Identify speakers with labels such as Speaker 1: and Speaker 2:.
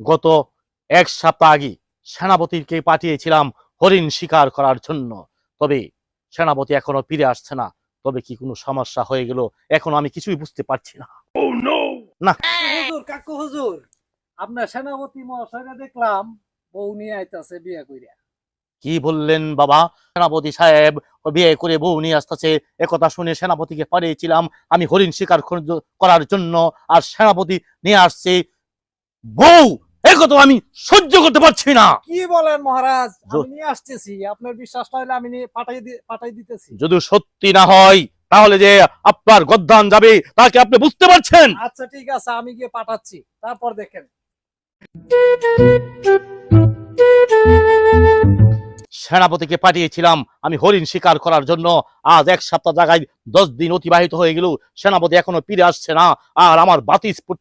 Speaker 1: গত এক সপ্তাহ আগে সেনাপতিকে পাঠিয়েছিলাম হরিণ শিকার করার জন্য, তবে সেনাপতি এখনো ফিরে আসছে না। তবে কি কোনো সমস্যা হয়ে গেল এখন আমি কিছুই বুঝতে পারছি না। না
Speaker 2: হুজুর, কাকু হুজুর, আপনার সেনাপতি মহাশয়কে দেখলাম বউ নিয়ে আইতাছে বিয়ে কইরা।
Speaker 1: কি বললেন বাবা? সেনাপতি সাহেব বিয়ে করে বউ নিয়ে আসতেছে? একথা শুনে সেনাপতিকে পাঠিয়েছিলাম আমি হরিণ শিকার করার জন্য, আর সেনাপতি নিয়ে আসছে বউ। একথা আমি সহ্য করতে পারছি না।
Speaker 2: কি বলেন মহারাজ? আমি নিয়ে আসতেছি, আপনার বিশ্বাস না হলে আমি নিয়ে পাঠাই দিতেছি।
Speaker 1: যদি সত্যি না হয় তাহলে যে আপনার গদ্দান যাবে তাকে আপনি বুঝতে পারছেন?
Speaker 2: আচ্ছা ঠিক আছে, আমি গিয়ে পাঠাচ্ছি, তারপর দেখেন।
Speaker 1: সেনাপতিকে পাঠিয়েছিলাম আমি হরিণ শিকার করার জন্য। আজ এক সপ্তাহ জায়গায় 10 দিন অতিবাহিত হয়ে গেল, সেনাপতি এখনো ফিরে আসছে না, আর আমার বাতিস